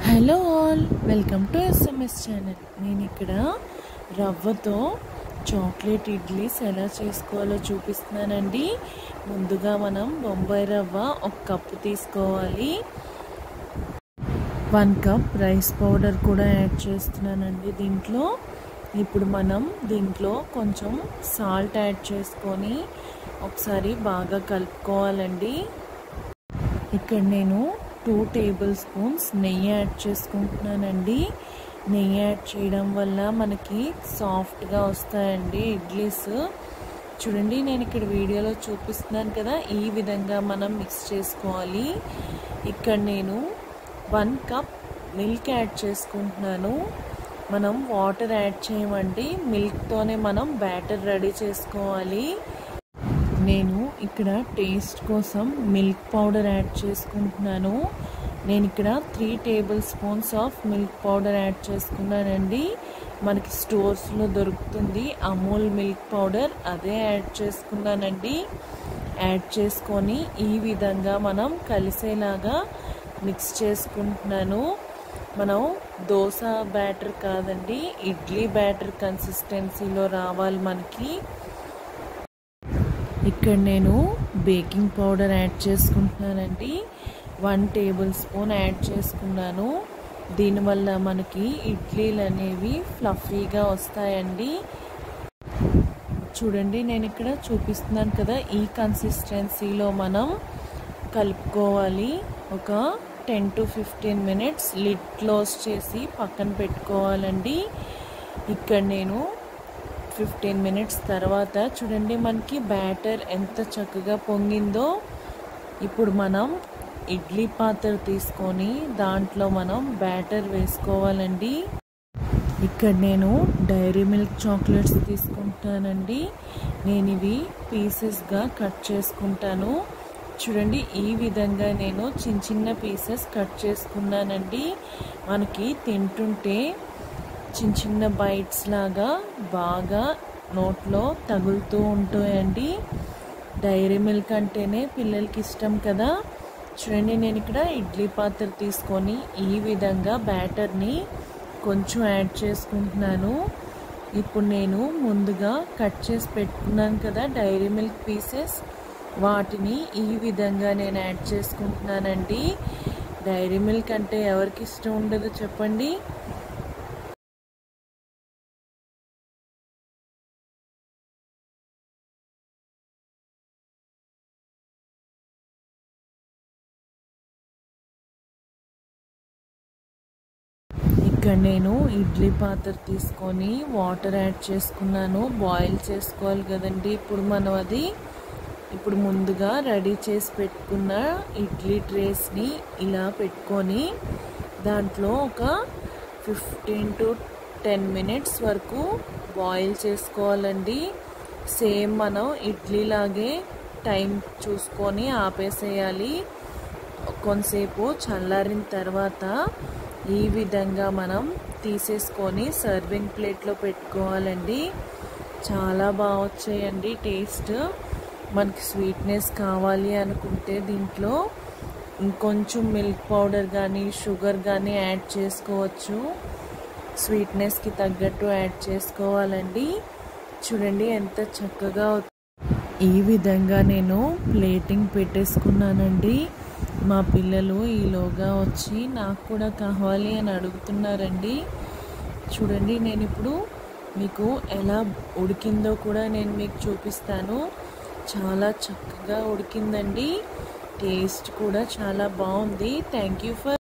Hello all, welcome to SMS channel. నేను ఇక్కడ రవ్వతో చాక్లెట్ ఇడ్లీస్ ఎలా చేసుకోవాలో చూపిస్తున్నానండి. ముందుగా మనం బొంబాయి రవ్వ 1 కప్పు తీసుకోవాలి. 1 కప్ రైస్ పౌడర్ కూడా యాడ్ చేస్తున్నానండి దీంట్లో. ఇప్పుడు మనం దీంట్లో కొంచెం సాల్ట్ యాడ్ చేసుకొని ఒకసారి బాగా కలుపుకోవాలండి. ఇక్కడ నేను 2 టేబుల్ స్పూన్స్ నెయ్యి యాడ్ చేసుకుంటున్నానండి. నెయ్యి యాడ్ చేయడం వల్ల మనకి సాఫ్ట్గా వస్తాయండి ఇడ్లీస్. చూడండి, నేను ఇక్కడ వీడియోలో చూపిస్తున్నాను కదా, ఈ విధంగా మనం మిక్స్ చేసుకోవాలి. ఇక్కడ నేను 1 కప్ మిల్క్ యాడ్ చేసుకుంటున్నాను. మనం వాటర్ యాడ్ చేయమండి, మిల్క్తోనే మనం బ్యాటర్ రెడీ చేసుకోవాలి. నేను ఇక్కడ టేస్ట్ కోసం మిల్క్ పౌడర్ యాడ్ చేసుకుంటున్నాను. నేను ఇక్కడ 3 table spoons of milk powder add చేసుకున్నానండి. మనకి స్టోర్స్లో దొరుకుతుంది అమూల్ మిల్క్ పౌడర్, అదే యాడ్ చేసుకున్నానండి. యాడ్ చేసుకొని ఈ విధంగా మనం కలిసేలాగా మిక్స్ చేసుకుంటున్నాను. మనం దోశ బ్యాటర్ కాదండి, ఇడ్లీ బ్యాటర్ కన్సిస్టెన్సీలో రావాలి మనకి. ఇక్కడ నేను బేకింగ్ పౌడర్ యాడ్ చేసుకుంటున్నానండి. 1 టేబుల్ స్పూన్ యాడ్ చేసుకున్నాను. దీనివల్ల మనకి ఇడ్లీలు అనేవి ఫ్లఫీగా వస్తాయండి. చూడండి, నేను ఇక్కడ చూపిస్తున్నాను కదా, ఈ కన్సిస్టెన్సీలో మనం కలుపుకోవాలి. ఒక 10 to 15 మినిట్స్ లిడ్ క్లోజ్ చేసి పక్కన పెట్టుకోవాలండి. ఇక్కడ నేను 15 మినిట్స్ తర్వాత చూడండి మనకి బ్యాటర్ ఎంత చక్కగా పొంగిందో. ఇప్పుడు మనం ఇడ్లీ పాత్ర తీసుకొని దాంట్లో మనం బ్యాటర్ వేసుకోవాలండి. ఇక్కడ నేను డైరీ మిల్క్ చాక్లెట్స్ తీసుకుంటానండి. నేను ఇవి పీసెస్గా కట్ చేసుకుంటాను. చూడండి, ఈ విధంగా నేను చిన్న చిన్న పీసెస్ కట్ చేసుకున్నానండి. మనకి తింటుంటే చిన్న చిన్న బైట్స్ లాగా బాగా నోట్లో తగులుతూ ఉంటాయండి. డైరీ మిల్క్ అంటేనే పిల్లలకి ఇష్టం కదా. చూడండి, నేను ఇక్కడ ఇడ్లీ పాత్ర తీసుకొని ఈ విధంగా బ్యాటర్ని కొంచెం యాడ్ చేసుకుంటున్నాను. ఇప్పుడు నేను ముందుగా కట్ చేసి పెట్టుకున్నాను కదా డైరీ మిల్క్ పీసెస్, వాటిని ఈ విధంగా నేను యాడ్ చేసుకుంటున్నానండి. డైరీ మిల్క్ అంటే ఎవరికి ఇష్టం ఉండదు చెప్పండి. ఇక్కడ నేను ఇడ్లీ పాత్ర తీసుకొని వాటర్ యాడ్ చేసుకున్నాను. బాయిల్ చేసుకోవాలి కదండి ఇప్పుడు మనం అది. ఇప్పుడు ముందుగా రెడీ చేసి పెట్టుకున్న ఇడ్లీ ట్రేస్ని ఇలా పెట్టుకొని దాంట్లో ఒక 15 to 10 మినిట్స్ వరకు బాయిల్ చేసుకోవాలండి. సేమ్ మనం ఇడ్లీ లాగే టైం చూసుకొని ఆపేసేయాలి. కొంతసేపు చల్లారిన తర్వాత ఈ విధంగా మనం తీసేసుకొని సర్వింగ్ ప్లేట్లో పెట్టుకోవాలండి. చాలా బాగా వచ్చాయండి టేస్ట్. మనకి స్వీట్నెస్ కావాలి అనుకుంటే దీంట్లో ఇంకొంచెం మిల్క్ పౌడర్ కానీ షుగర్ కానీ యాడ్ చేసుకోవచ్చు. స్వీట్నెస్కి తగ్గట్టు యాడ్ చేసుకోవాలండి. చూడండి ఎంత చక్కగా ఈ విధంగా నేను ప్లేటింగ్ పెట్టేసుకున్నానండి. మా పిల్లలు ఈలోగా వచ్చి నాకు కూడా కావాలి అని అడుగుతున్నారండి. చూడండి, నేను ఇప్పుడు మీకు ఎలా ఉడికిందో కూడా నేను మీకు చూపిస్తాను. చాలా చక్కగా ఉడికిందండి. టేస్ట్ కూడా చాలా బాగుంది. Thank you for